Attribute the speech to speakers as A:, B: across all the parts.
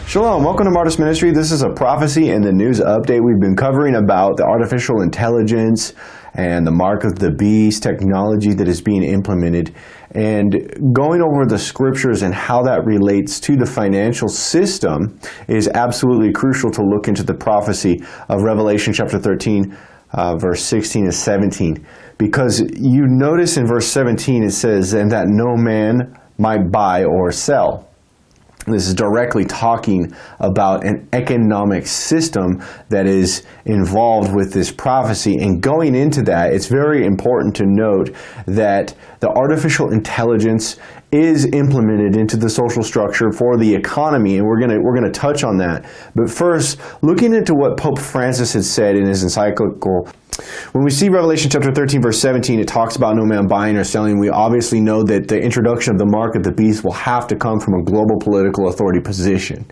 A: Shalom, welcome to Martus Ministry. This is a prophecy and the news update. We've been covering about the artificial intelligence and the mark of the beast technology that is being implemented, and going over the scriptures and how that relates to the financial system is absolutely crucial to look into the prophecy of Revelation chapter 13, verse 16 and 17. Because you notice in verse 17 it says, "And that no man might buy or sell." This is directly talking about an economic system that is involved with this prophecy. And going into that, it's very important to note that the artificial intelligence is implemented into the social structure for the economy, and we're gonna touch on that. But first, looking into what Pope Francis had said in his encyclical. When we see Revelation chapter 13, verse 17, it talks about no man buying or selling. We obviously know that the introduction of the mark of the beast will have to come from a global political authority position.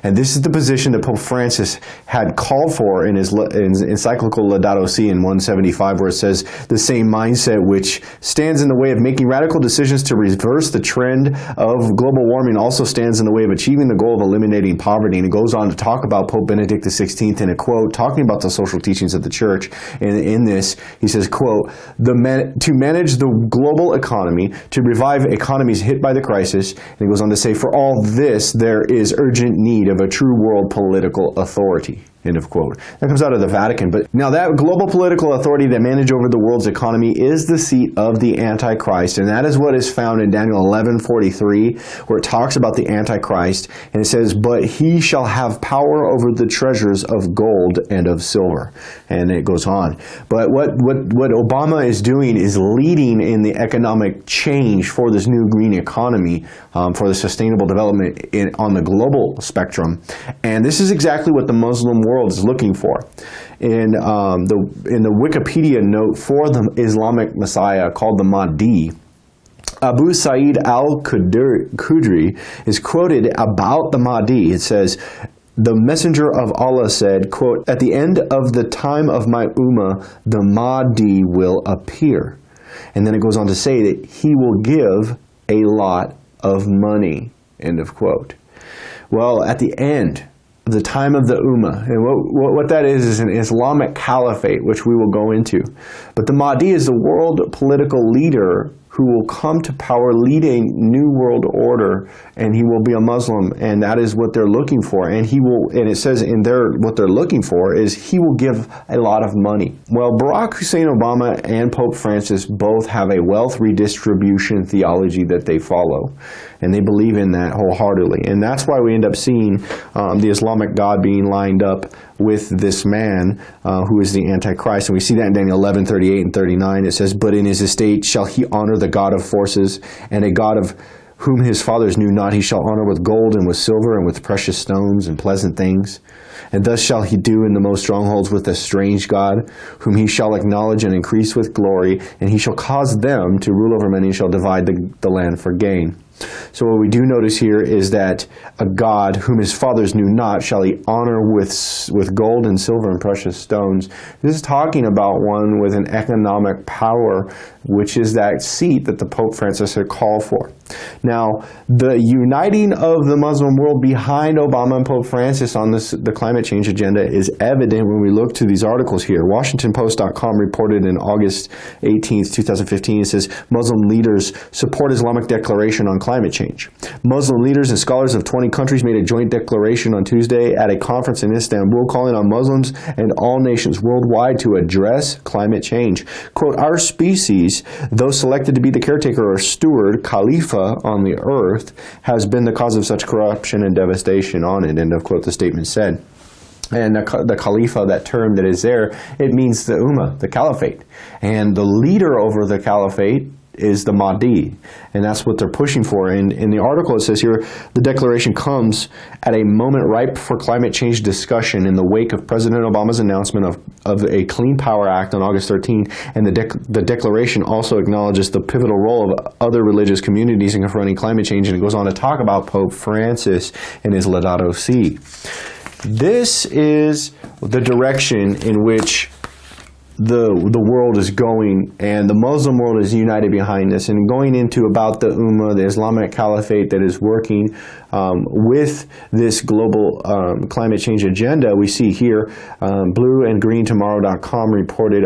A: And this is the position that Pope Francis had called for in his encyclical Laudato Si in 175, where it says, "The same mindset which stands in the way of making radical decisions to reverse the trend of global warming also stands in the way of achieving the goal of eliminating poverty." And it goes on to talk about Pope Benedict XVI in a quote, talking about the social teachings of the church. And in this, he says, quote, to manage the global economy, to revive economies hit by the crisis. And he goes on to say, for all this, there is urgent need of a true world political authority. End of quote. That comes out of the Vatican. But now that global political authority that manages over the world's economy is the seat of the Antichrist. And that is what is found in Daniel 11:43, where it talks about the Antichrist. And it says, but he shall have power over the treasures of gold and of silver. And it goes on. But what Obama is doing is leading in the economic change for this new green economy, for the sustainable development on the global spectrum. And this is exactly what the Muslim world is looking for. In the Wikipedia note for the Islamic Messiah called the Mahdi, Abu Sa'id al-Khudri is quoted about the Mahdi. It says, the messenger of Allah said, quote, at the end of the time of my ummah, the Mahdi will appear. And then it goes on to say that he will give a lot of money, end of quote. Well, at the end, the time of the Ummah. And what that is an Islamic caliphate, which we will go into. But the Mahdi is the world political leader who will come to power leading new world order, and he will be a Muslim, and that is what they're looking for. And it says in there, what they're looking for is he will give a lot of money. Well, Barack Hussein Obama and Pope Francis both have a wealth redistribution theology that they follow, and they believe in that wholeheartedly. And that's why we end up seeing the Islamic God being lined up with this man who is the Antichrist. And we see that in Daniel 11:38 and 39. It says, but in his estate shall he honor the God of forces, and a God of whom his fathers knew not he shall honor with gold and with silver and with precious stones and pleasant things. And thus shall he do in the most strongholds with a strange God, whom he shall acknowledge and increase with glory, and he shall cause them to rule over many and shall divide the land for gain. So what we do notice here is that a God whom his fathers knew not shall he honor with gold and silver and precious stones. This is talking about one with an economic power, which is that seat that the Pope Francis had called for. Now, the uniting of the Muslim world behind Obama and Pope Francis on the climate change agenda is evident when we look to these articles here. WashingtonPost.com reported in August 18th, 2015, it says, Muslim leaders support Islamic declaration on climate change. Muslim leaders and scholars of 20 countries made a joint declaration on Tuesday at a conference in Istanbul calling on Muslims and all nations worldwide to address climate change. Quote, our species, though selected to be the caretaker or steward, Khalifa on the earth, has been the cause of such corruption and devastation on it, end of quote, the statement said. And the Khalifa, that term that is there, it means the Ummah, the Caliphate. And the leader over the Caliphate is the Mahdi, and that's what they're pushing for. And in the article it says here, the declaration comes at a moment ripe for climate change discussion in the wake of President Obama's announcement of a Clean Power Act on August 13, and the declaration also acknowledges the pivotal role of other religious communities in confronting climate change, and it goes on to talk about Pope Francis and his Laudato Si. This is the direction in which the world is going, and the Muslim world is united behind this, and going into about the Ummah, the Islamic Caliphate that is working with this global climate change agenda. We see here, blueandgreentomorrow.com reported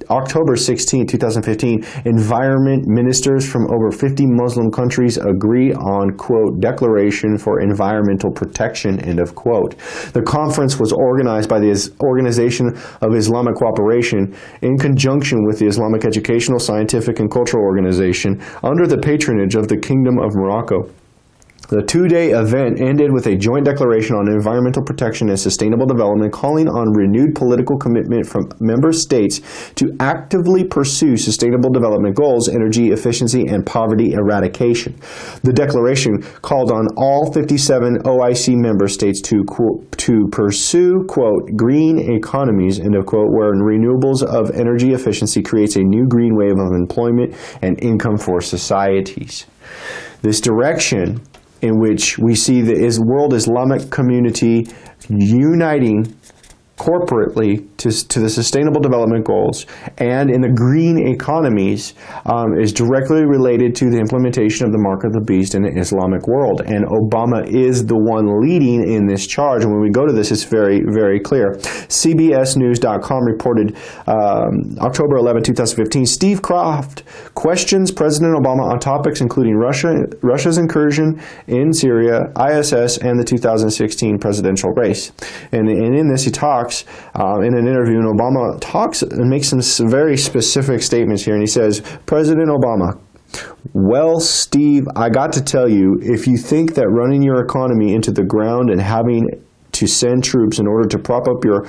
A: October 16, 2015, environment ministers from over 50 Muslim countries agree on, quote, Declaration for Environmental Protection, end of quote. The conference was organized by the Organization of Islamic Cooperation in conjunction with the Islamic Educational, Scientific, and Cultural Organization under the patronage of the Kingdom of Morocco. The two-day event ended with a joint declaration on environmental protection and sustainable development, calling on renewed political commitment from member states to actively pursue sustainable development goals, energy efficiency, and poverty eradication. The declaration called on all 57 OIC member states to pursue, quote, green economies, end of quote, where renewables of energy efficiency creates a new green wave of employment and income for societies. This direction, in which we see the world Islamic community uniting corporately to the sustainable development goals and in the green economies, is directly related to the implementation of the mark of the beast in the Islamic world. And Obama is the one leading in this charge. And when we go to this, it's very, very clear. CBSNews.com reported October 11, 2015, Steve Croft questions President Obama on topics including Russia's incursion in Syria, ISS, and the 2016 presidential race. And in this, he talks in an interview, and Obama talks and makes some very specific statements here, and he says, President Obama, well, Steve, I got to tell you, if you think that running your economy into the ground and having to send troops in order to prop up your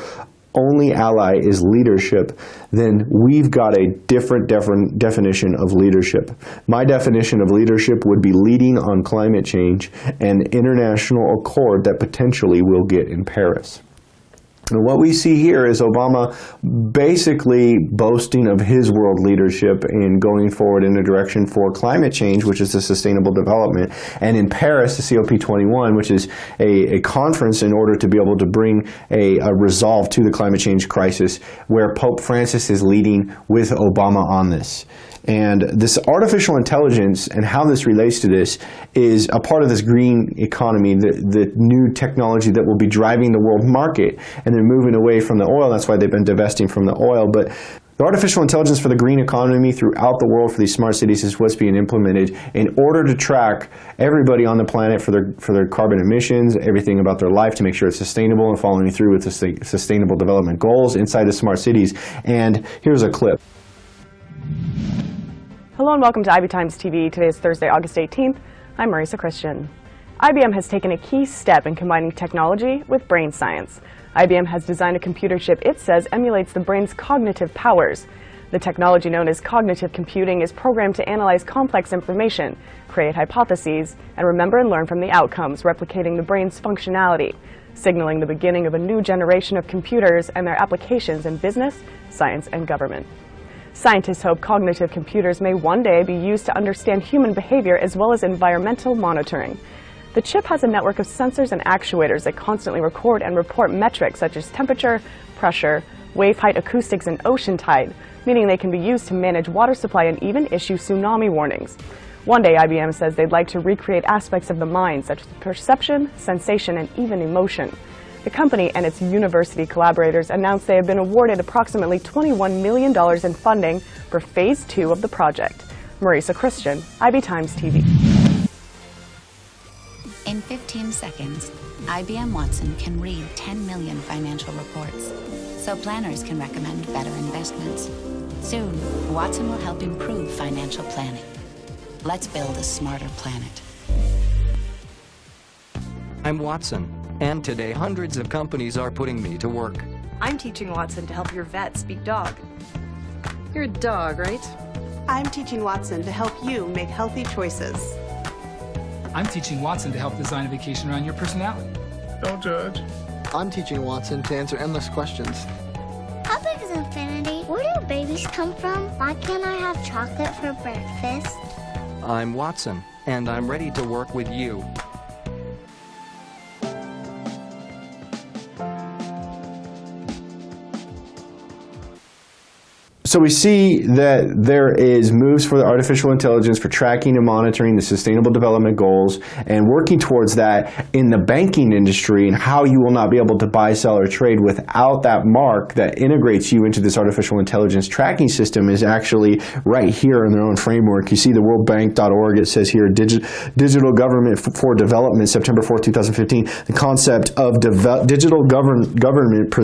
A: only ally is leadership, then we've got a different definition of leadership. My definition of leadership would be leading on climate change and international accord that potentially we'll get in Paris. And what we see here is Obama basically boasting of his world leadership in going forward in a direction for climate change, which is the sustainable development. And in Paris, the COP21, which is a conference in order to be able to bring a resolve to the climate change crisis, where Pope Francis is leading with Obama on this. And this artificial intelligence and how this relates to this is a part of this green economy, the new technology that will be driving the world market. And they're moving away from the oil. That's why they've been divesting from the oil. But the artificial intelligence for the green economy throughout the world for these smart cities is what's being implemented in order to track everybody on the planet for their carbon emissions, everything about their life to make sure it's sustainable and following through with the sustainable development goals inside the smart cities. And here's a clip.
B: Hello and welcome to IB Times TV. Today is Thursday, August 18th. I'm Marisa Christian. IBM has taken a key step in combining technology with brain science. IBM has designed a computer chip it says emulates the brain's cognitive powers. The technology known as cognitive computing is programmed to analyze complex information, create hypotheses, and remember and learn from the outcomes, replicating the brain's functionality, signaling the beginning of a new generation of computers and their applications in business, science, and government. Scientists hope cognitive computers may one day be used to understand human behavior as well as environmental monitoring. The chip has a network of sensors and actuators that constantly record and report metrics such as temperature, pressure, wave height, acoustics, and ocean tide, meaning they can be used to manage water supply and even issue tsunami warnings. One day, IBM says they'd like to recreate aspects of the mind such as perception, sensation, and even emotion. The company and its university collaborators announced they have been awarded approximately $21 million in funding for Phase 2 of the project. Marisa Christian, IB Times TV.
C: In 15 seconds, IBM Watson can read 10 million financial reports, so planners can recommend better investments. Soon, Watson will help improve financial planning. Let's build a smarter planet.
D: I'm Watson, and today hundreds of companies are putting me to work.
E: I'm teaching Watson to help your vet speak dog. You're a dog, right?
F: I'm teaching Watson to help you make healthy choices.
G: I'm teaching Watson to help design a vacation around your personality.
H: Don't judge.
I: I'm teaching Watson to answer endless questions.
J: How big is infinity? Where do babies come from? Why can't I have chocolate for breakfast?
D: I'm Watson, and I'm ready to work with you.
A: So we see that there is moves for the artificial intelligence for tracking and monitoring the Sustainable Development Goals and working towards that in the banking industry, and how you will not be able to buy, sell, or trade without that mark that integrates you into this artificial intelligence tracking system is actually right here in their own framework. You see the worldbank.org, it says here, Digital Government for Development, September 4th, 2015. The concept of digital government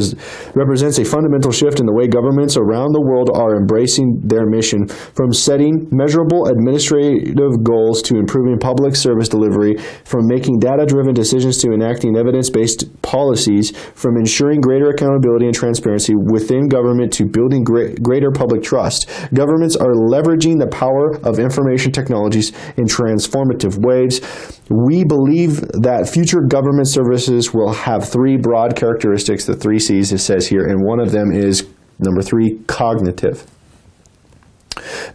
A: represents a fundamental shift in the way governments around the world are embracing their mission, from setting measurable administrative goals to improving public service delivery, from making data-driven decisions to enacting evidence-based policies, from ensuring greater accountability and transparency within government to building greater public trust. Governments are leveraging the power of information technologies in transformative ways. We believe that future government services will have three broad characteristics, the three C's it says here, and one of them is number 3, cognitive.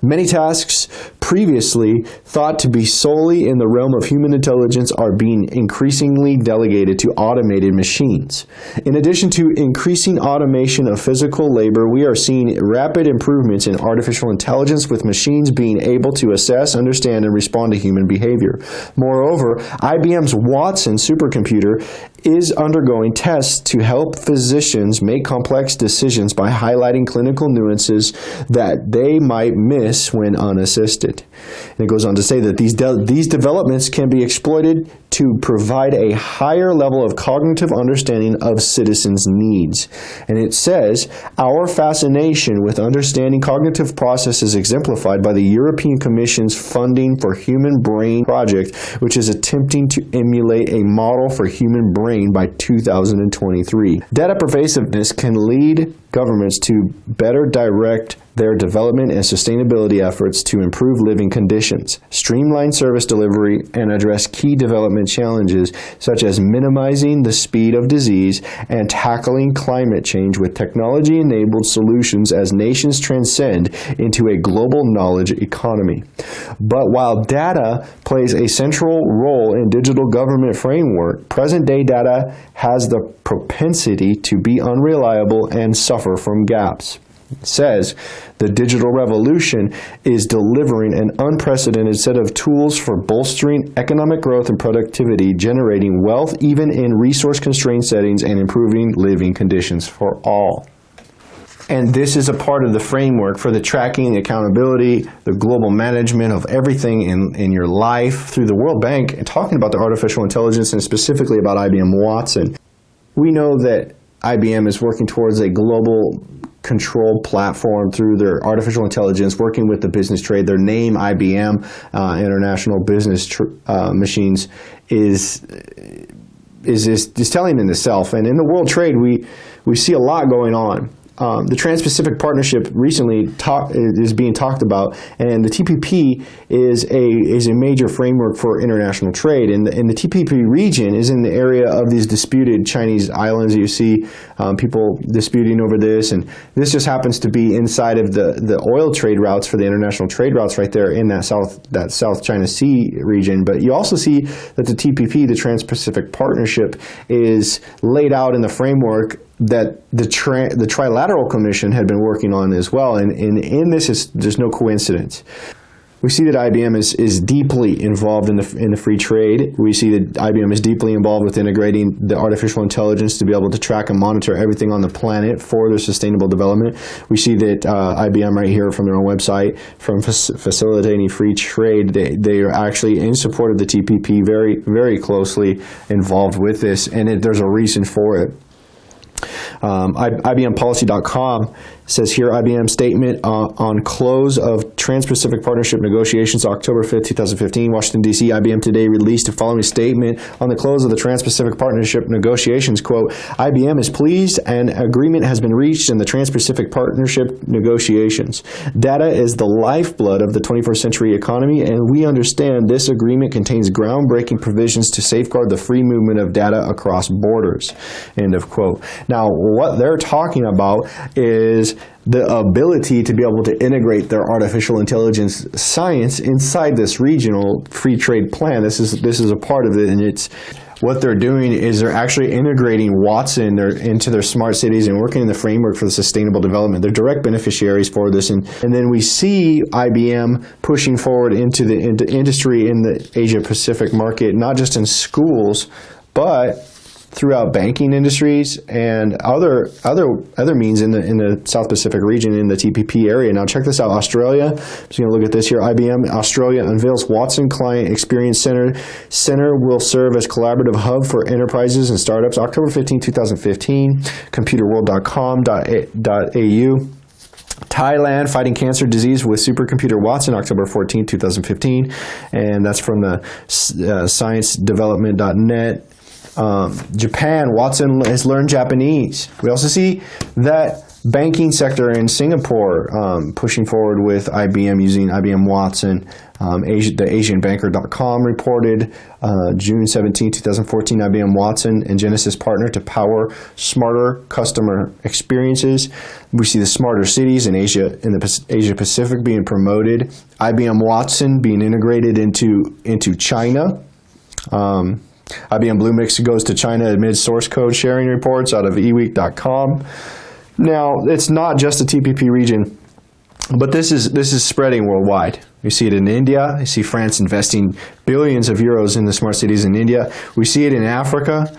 A: Many tasks previously thought to be solely in the realm of human intelligence are being increasingly delegated to automated machines. In addition to increasing automation of physical labor, we are seeing rapid improvements in artificial intelligence, with machines being able to assess, understand, and respond to human behavior. Moreover, IBM's Watson supercomputer is undergoing tests to help physicians make complex decisions by highlighting clinical nuances that they might miss when unassisted. And it goes on to say that these developments can be exploited to provide a higher level of cognitive understanding of citizens' needs. And it says, our fascination with understanding cognitive processes exemplified by the European Commission's Funding for Human Brain project, which is attempting to emulate a model for human brain by 2023. Data pervasiveness can lead governments to better direct their development and sustainability efforts to improve living conditions, streamline service delivery, and address key development challenges such as minimizing the speed of disease and tackling climate change with technology-enabled solutions as nations transcend into a global knowledge economy. But while data plays a central role in digital government framework, present-day data has the propensity to be unreliable and suffer from gaps. It says the digital revolution is delivering an unprecedented set of tools for bolstering economic growth and productivity, generating wealth even in resource-constrained settings, and improving living conditions for all. And this is a part of the framework for the tracking, the accountability, the global management of everything in your life through the World Bank, and talking about the artificial intelligence and specifically about IBM Watson. We know that IBM is working towards a global control platform through their artificial intelligence, working with the business trade. Their name, IBM, International Business Machines, is telling in itself. And in the world trade, we see a lot going on. The Trans-Pacific Partnership recently is being talked about, and the TPP is a major framework for international trade. And the TPP region is in the area of these disputed Chinese islands. You see people disputing over this, and this just happens to be inside of the oil trade routes for the international trade routes right there in that South China Sea region. But you also see that the TPP, the Trans-Pacific Partnership, is laid out in the framework that the Trilateral Commission had been working on as well. And in this, there's no coincidence. We see that IBM is deeply involved in the free trade. We see that IBM is deeply involved with integrating the artificial intelligence to be able to track and monitor everything on the planet for their sustainable development. We see that IBM right here from their own website, from facilitating free trade, they are actually in support of the TPP, very, very closely involved with this, and there's a reason for it. IBMpolicy.com says here, IBM statement on close of Trans-Pacific Partnership negotiations, October 5th, 2015, Washington, D.C. IBM today released the following statement on the close of the Trans-Pacific Partnership negotiations, quote, IBM is pleased an agreement has been reached in the Trans-Pacific Partnership negotiations. Data is the lifeblood of the 21st century economy, and we understand this agreement contains groundbreaking provisions to safeguard the free movement of data across borders, end of quote. Now, what they're talking about is the ability to be able to integrate their artificial intelligence science inside this regional free trade plan. This is a part of it, and what they're doing is they're actually integrating Watson into their smart cities and working in the framework for the sustainable development. They're direct beneficiaries for this. And then we see IBM pushing forward into industry in the Asia-Pacific market, not just in schools, but throughout banking industries and other means in the South Pacific region in the TPP area. Now check this out, Australia. I'm just going to look at this here. IBM Australia unveils Watson Client Experience Center. Center will serve as collaborative hub for enterprises and startups. October 15, 2015. Computerworld.com.au. Thailand fighting cancer disease with supercomputer Watson, October 14, 2015. And that's from the sciencedevelopment.net. Japan, Watson has learned Japanese. We also see that banking sector in Singapore pushing forward with IBM using IBM Watson. The AsianBanker.com reported June 17, 2014, IBM Watson and Genesis partner to power smarter customer experiences. We see the smarter cities in Asia, in the Asia Pacific being promoted. IBM Watson being integrated into China. IBM Bluemix goes to China amid source code sharing reports out of eweek.com. Now, it's not just the TPP region, but this is spreading worldwide. We see it in India. You see France investing billions of euros in the smart cities in India. We see it in Africa.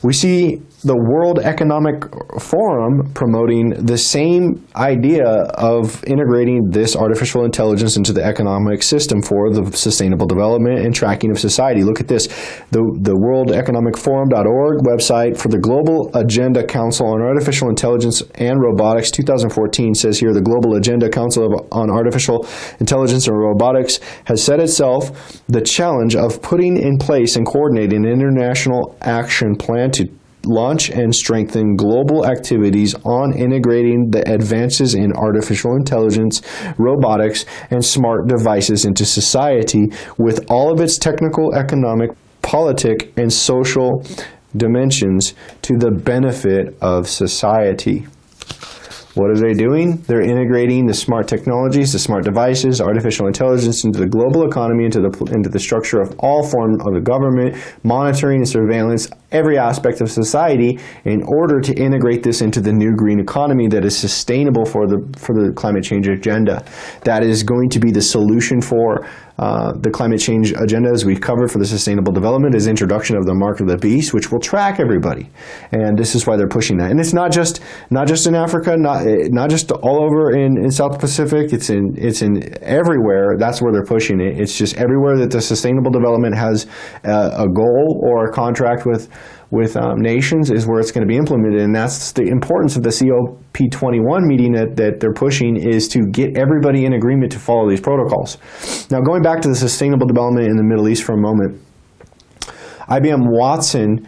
A: We see the World Economic Forum promoting the same idea of integrating this artificial intelligence into the economic system for the sustainable development and tracking of society. Look at this. The World Economic Forum.org website for the Global Agenda Council on Artificial Intelligence and Robotics 2014 says here the Global Agenda Council on Artificial Intelligence and Robotics has set itself the challenge of putting in place and coordinating an international action plan to launch and strengthen global activities on integrating the advances in artificial intelligence, robotics, and smart devices into society with all of its technical, economic, politic, and social dimensions to the benefit of society. What are they doing? They're integrating the smart technologies, the smart devices, artificial intelligence into the global economy, into the structure of all forms of the government, monitoring and surveillance, every aspect of society in order to integrate this into the new green economy that is sustainable for the climate change agenda. That is going to be the solution for the climate change agenda, as we've covered for the sustainable development, is introduction of the mark of the beast, which will track everybody. And this is why they're pushing that. And it's not just in Africa, not just all over in South Pacific. It's in everywhere. That's where they're pushing it. It's just everywhere that the sustainable development has a goal or a contract with nations is where it's going to be implemented. And that's the importance of the COP21 meeting that they're pushing, is to get everybody in agreement to follow these protocols. Now, going back to the sustainable development in the Middle East for a moment, IBM Watson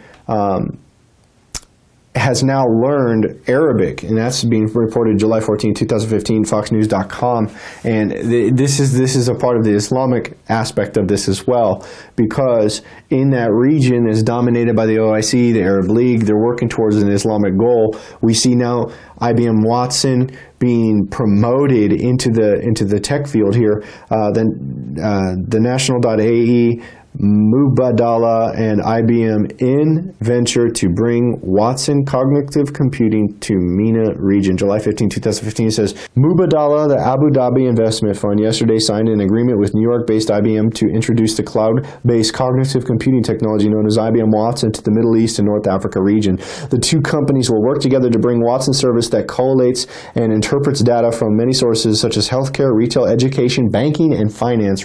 A: has now learned Arabic, and that's being reported July 14, 2015, FoxNews.com. And this is a part of the Islamic aspect of this as well, because in that region is dominated by the OIC, the Arab League. They're working towards an Islamic goal. We see now IBM Watson being promoted into the tech field here. The National.ae, Mubadala, and IBM in venture to bring Watson cognitive computing to MENA region. July 15, 2015 says, Mubadala, the Abu Dhabi investment fund, yesterday signed an agreement with New York-based IBM to introduce the cloud-based cognitive computing technology known as IBM Watson to the Middle East and North Africa region. The two companies will work together to bring Watson service that collates and interprets data from many sources such as healthcare, retail, education, banking, and finance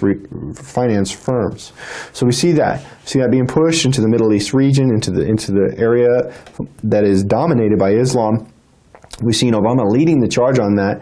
A: firms. So we see that being pushed into the Middle East region, into the area that is dominated by Islam. We've seen Obama leading the charge on that,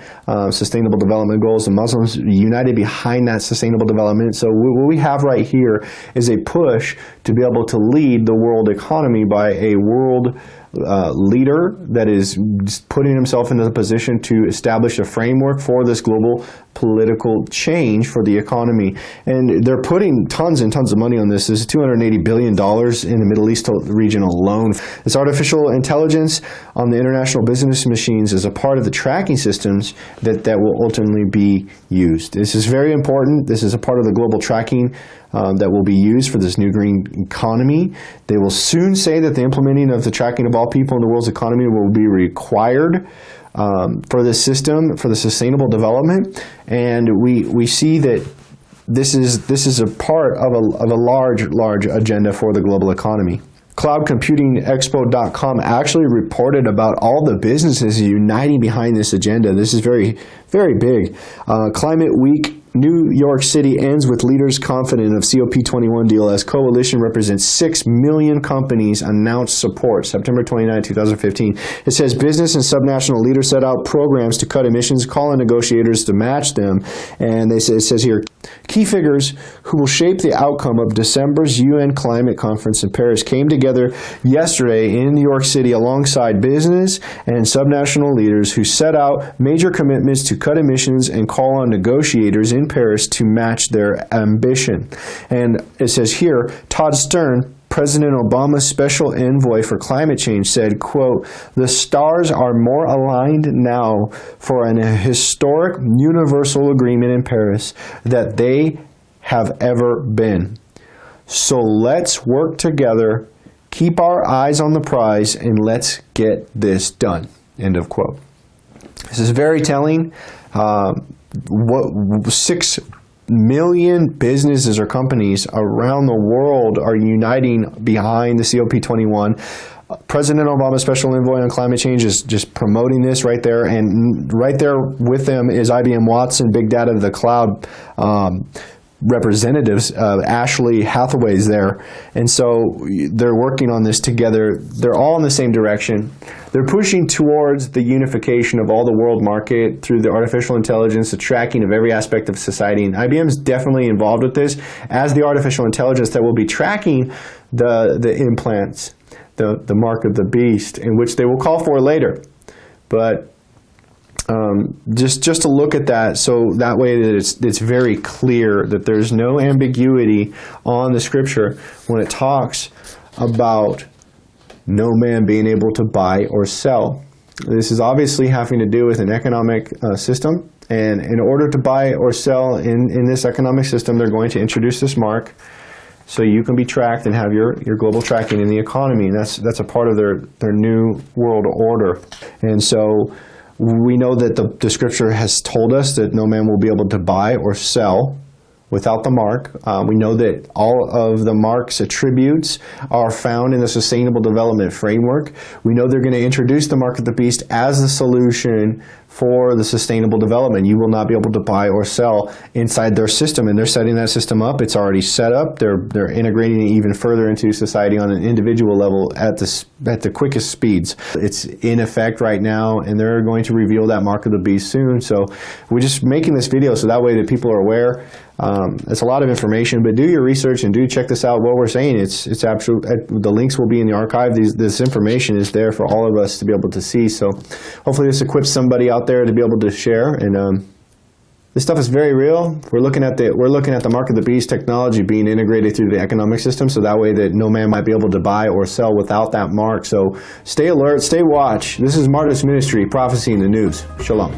A: sustainable development goals, and Muslims united behind that sustainable development. So what we have right here is a push to be able to lead the world economy by a world leader that is putting himself into the position to establish a framework for this global political change for the economy. And they're putting tons and tons of money on this. This is $280 billion in the Middle East region alone. This artificial intelligence on the international business machines is a part of the tracking systems that will ultimately be used. This is very important. This is a part of the global tracking that will be used for this new green economy. They will soon say that the implementing of the tracking of all people in the world's economy will be required for this system, for the sustainable development. And we see that this is a part of a large agenda for the global economy. CloudComputingExpo.com actually reported about all the businesses uniting behind this agenda. This is very, very big. Climate Week New York City ends with leaders confident of COP21 deal as coalition represents 6 million companies announced support. September 29, 2015. It says business and subnational leaders set out programs to cut emissions, call on negotiators to match them. And it says here, key figures who will shape the outcome of December's UN climate conference in Paris came together yesterday in New York City alongside business and subnational leaders who set out major commitments to cut emissions and call on negotiators in Paris to match their ambition. And it says here, Todd Stern, President Obama's special envoy for climate change, said, quote, "The stars are more aligned now for an historic universal agreement in Paris that they have ever been. So let's work together, keep our eyes on the prize, and let's get this done." End of quote. This is very telling. 6 million businesses or companies around the world are uniting behind the COP21. President Obama's special envoy on climate change is just promoting this right there, and right there with them is IBM Watson, Big Data to the Cloud representatives. Ashley Hathaway's there, and so they're working on this together. They're all in the same direction. They're pushing towards the unification of all the world market through the artificial intelligence, the tracking of every aspect of society. And IBM is definitely involved with this as the artificial intelligence that will be tracking the implants, the mark of the beast, in which they will call for later. But just to look at that, so that way that it's very clear that there's no ambiguity on the scripture when it talks about no man being able to buy or sell. This is obviously having to do with an economic system, and in order to buy or sell in this economic system, they're going to introduce this mark so you can be tracked and have your global tracking in the economy. And that's a part of their new world order. And so we know that the scripture has told us that no man will be able to buy or sell without the mark. We know that all of the mark's attributes are found in the Sustainable Development Framework. We know they're going to introduce the mark of the beast as the solution for the sustainable development. You will not be able to buy or sell inside their system, and they're setting that system up. It's already set up. They're integrating it even further into society on an individual level at the quickest speeds. It's in effect right now, and they're going to reveal that mark of the beast soon. So we're just making this video so that way that people are aware. It's a lot of information, but do your research and do check this out. What we're saying, it's absolute. The links will be in the archive. This information is there for all of us to be able to see. So hopefully this equips somebody out there to be able to share. And this stuff is very real. We're looking at the mark of the beast technology being integrated through the economic system, so that way that no man might be able to buy or sell without that mark. So stay alert, stay watch. This is Martus Ministry, Prophecy in the News. Shalom.